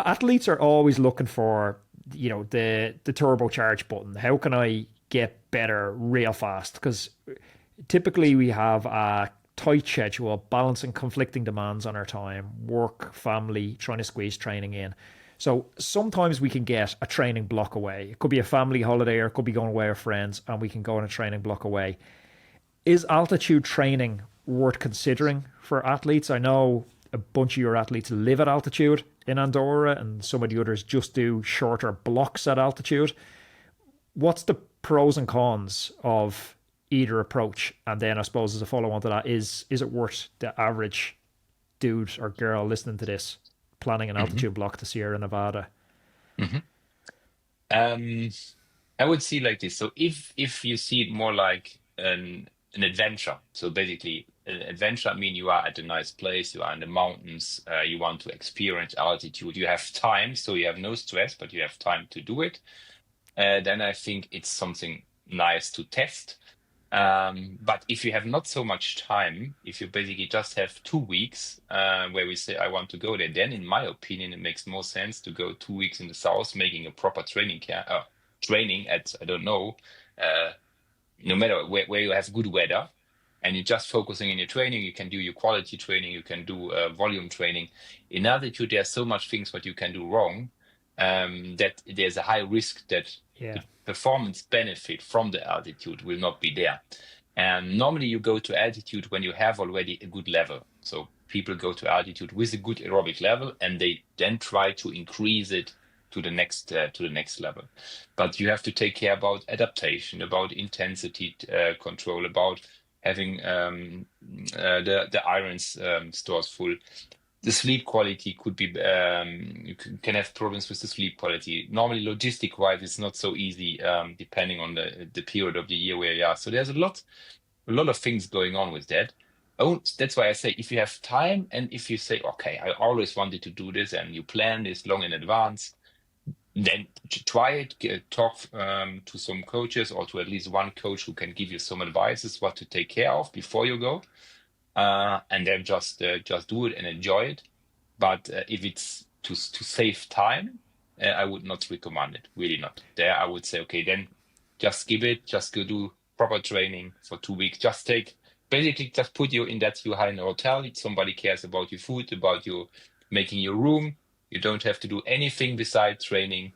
athletes are always looking for, the turbocharge button. How can I get better real fast? Because typically we have a tight schedule, balancing conflicting demands on our time, work, family, trying to squeeze training in. So sometimes we can get a training block away. It could be a family holiday or it could be going away with friends, and we can go on a training block away. Is altitude training worth considering for athletes? I know a bunch of your athletes live at altitude in Andorra, and some of the others just do shorter blocks at altitude. What's the pros and cons of either approach? And then I suppose as a follow on to that, is it worth the average dude or girl listening to this planning an Hmm. altitude block to Sierra Nevada? Hmm. Um, I would see like this. So if you see it more like an adventure, so basically an adventure, I mean you are at a nice place, you are in the mountains, you want to experience altitude, you have time, so you have no stress, but you have time to do it. Then I think it's something nice to test. But if you have not so much time, if you basically just have 2 weeks where we say, I want to go there, then in my opinion, it makes more sense to go 2 weeks in the south, making a proper training at, I don't know, uh, no matter where you have good weather and you're just focusing on your training, you can do your quality training, you can do volume training. In altitude, there's so much things what you can do wrong that there's a high risk that Yeah. the performance benefit from the altitude will not be there. And normally you go to altitude when you have already a good level. So people go to altitude with a good aerobic level and they then try to increase it to the next level. But you have to take care about adaptation, about intensity control, about having the irons stores full. The sleep quality could be you can have problems with the sleep quality. Normally, logistic wise, it's not so easy depending on the period of the year where you are. So there's a lot of things going on with that. Oh, that's why I say if you have time and if you say, okay, I always wanted to do this and you plan this long in advance, then try it, talk to some coaches or to at least one coach who can give you some advices what to take care of before you go, and then just do it and enjoy it. But if it's to save time, I would not recommend it. Really not. There, I would say, okay, then just skip it. Just go do proper training for 2 weeks. Just take basically just put you in that you are in a hotel. Somebody cares about your food, about you making your room. You don't have to do anything besides training.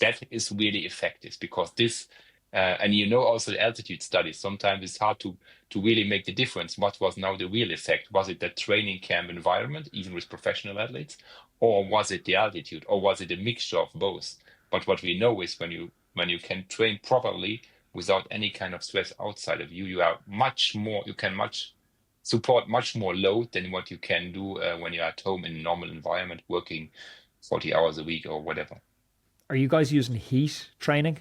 That is really effective because this, and you know also the altitude studies. Sometimes it's hard to really make the difference. What was now the real effect? Was it the training camp environment, even with professional athletes, or was it the altitude, or was it a mixture of both? But what we know is when you can train properly without any kind of stress outside of you, you are much more. You can much support much more load than what you can do when you're at home in a normal environment, working 40 hours a week or whatever. Are you guys using heat training?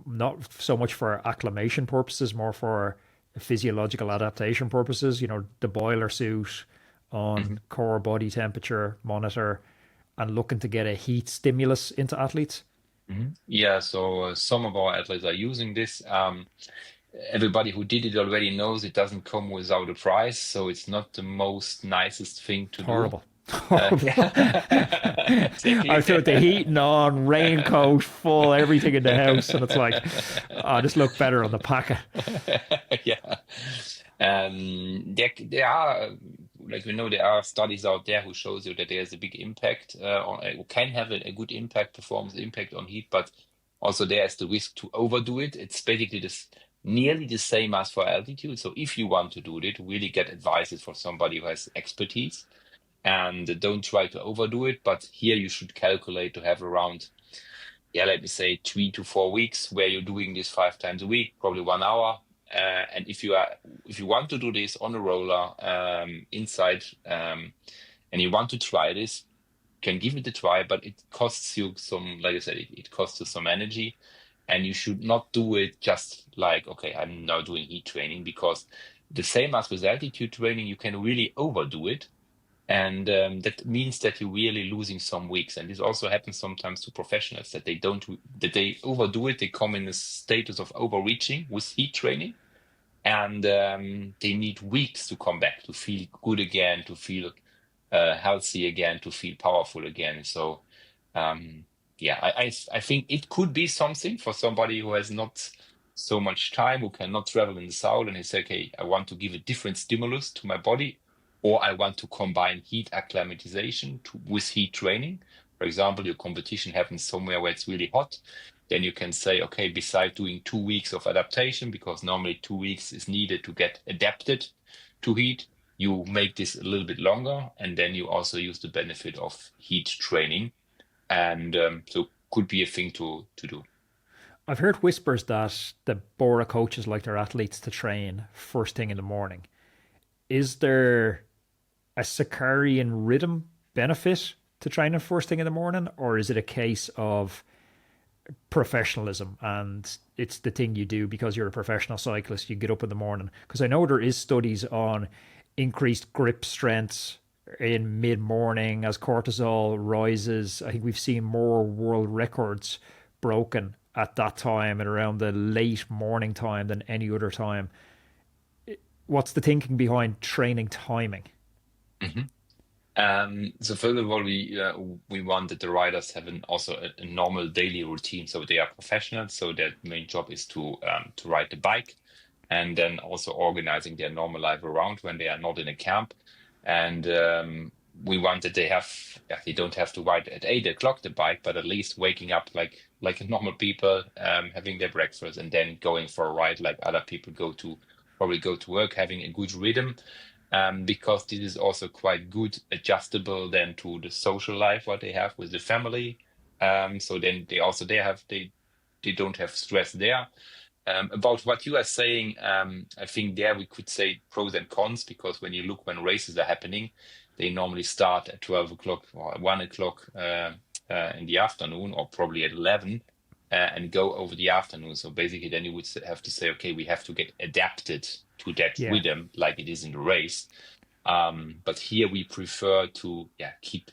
Not so much for acclimation purposes, more for physiological adaptation purposes. The boiler suit on core body temperature monitor and looking to get a heat stimulus into athletes. Mhm. Yeah, so some of our athletes are using this. Everybody who did it already knows it doesn't come without a price, so it's not the most nicest thing to do. Horrible. Horrible. I Exactly. put the heating on, raincoat full, everything in the house, and it's like, oh, this look better on the packet. Yeah. There are, like we know, there are studies out there who shows you that there's a big impact can have a good impact, performance impact on heat, but also there's the risk to overdo it. It's basically this nearly the same as for altitude. So if you want to do it, really get advices for somebody who has expertise and don't try to overdo it. But here you should calculate to have around, yeah, let me say 3 to 4 weeks where you're doing this 5 times a week, probably 1 hour. And if you want to do this on a roller inside and you want to try this, can give it a try, but it costs you some, like I said, it costs you some energy. And you should not do it just like, okay, I'm now doing heat training because the same as with altitude training, you can really overdo it and that means that you're really losing some weeks. And this also happens sometimes to professionals that they don't, that they overdo it. They come in a status of overreaching with heat training and they need weeks to come back to feel good again, to feel healthy again, to feel powerful again. So Yeah, I think it could be something for somebody who has not so much time, who cannot travel in the south, and he say, okay, I want to give a different stimulus to my body, or I want to combine heat acclimatization with heat training. For example, your competition happens somewhere where it's really hot. Then you can say, okay, besides doing 2 weeks of adaptation, because normally 2 weeks is needed to get adapted to heat, you make this a little bit longer, and then you also use the benefit of heat training, and so could be a thing to do. I've heard whispers that the BORA coaches like their athletes to train first thing in the morning. Is there a circadian rhythm benefit to training first thing in the morning, or is it a case of professionalism and it's the thing you do because you're a professional cyclist, you get up in the morning? Because I know there is studies on increased grip strength in mid-morning as cortisol rises. I think we've seen more world records broken at that time and around the late morning time than any other time. What's the thinking behind training timing? Mhm. So first of all, we want that the riders have also a normal daily routine. So they are professionals, so their main job is to ride the bike, and then also organizing their normal life around when they are not in a camp. And we want that they don't have to ride at 8 o'clock the bike, but at least waking up like normal people, having their breakfast, and then going for a ride like other people probably go to work, having a good rhythm, because this is also quite good adjustable then to the social life what they have with the family. So then they don't have stress there. About what you are saying, I think there we could say pros and cons, because when races are happening, they normally start at 12 o'clock or 1 o'clock in the afternoon, or probably at 11, and go over the afternoon. So basically, then you would have to say, okay, we have to get adapted to that Yeah. rhythm like it is in the race. But here we prefer to keep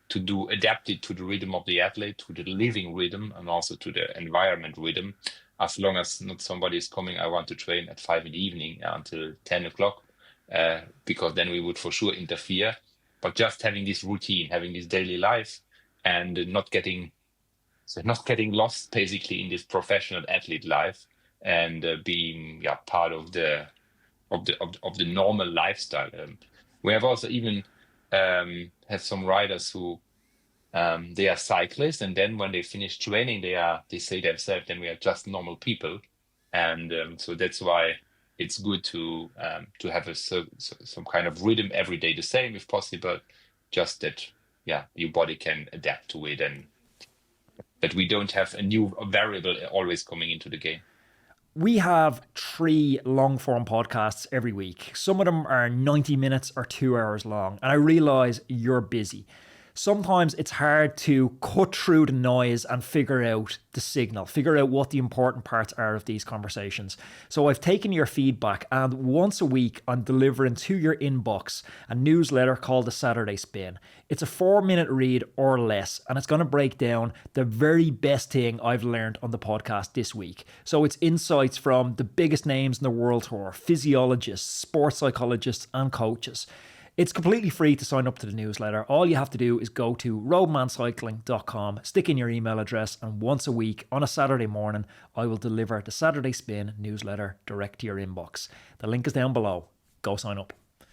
to do adapted to the rhythm of the athlete, to the living rhythm, and also to the environment rhythm. As long as not somebody is coming, I want to train at 5 in the evening until 10 o'clock, because then we would for sure interfere. But just having this routine, having this daily life, and not getting lost basically in this professional athlete life, and being part of the normal lifestyle. We have also even have some riders who they are cyclists, and then when they finish training, they say themselves, then we are just normal people, and so that's why it's good to have some kind of rhythm every day, the same if possible, just that your body can adapt to it, and that we don't have a new variable always coming into the game. We have 3 long form podcasts every week. Some of them are 90 minutes or 2 hours long, and I realize you're busy. Sometimes it's hard to cut through the noise and figure out the signal, figure out what the important parts are of these conversations. So I've taken your feedback, and once a week I'm delivering to your inbox a newsletter called The Saturday Spin. It's a 4-minute read or less, and it's going to break down the very best thing I've learned on the podcast this week. So it's insights from the biggest names in the world tour, physiologists, sports psychologists, and coaches. It's completely free to sign up to the newsletter. All you have to do is go to roadmancycling.com, stick in your email address, and once a week on a Saturday morning, I will deliver the Saturday Spin newsletter direct to your inbox. The link is down below. Go sign up.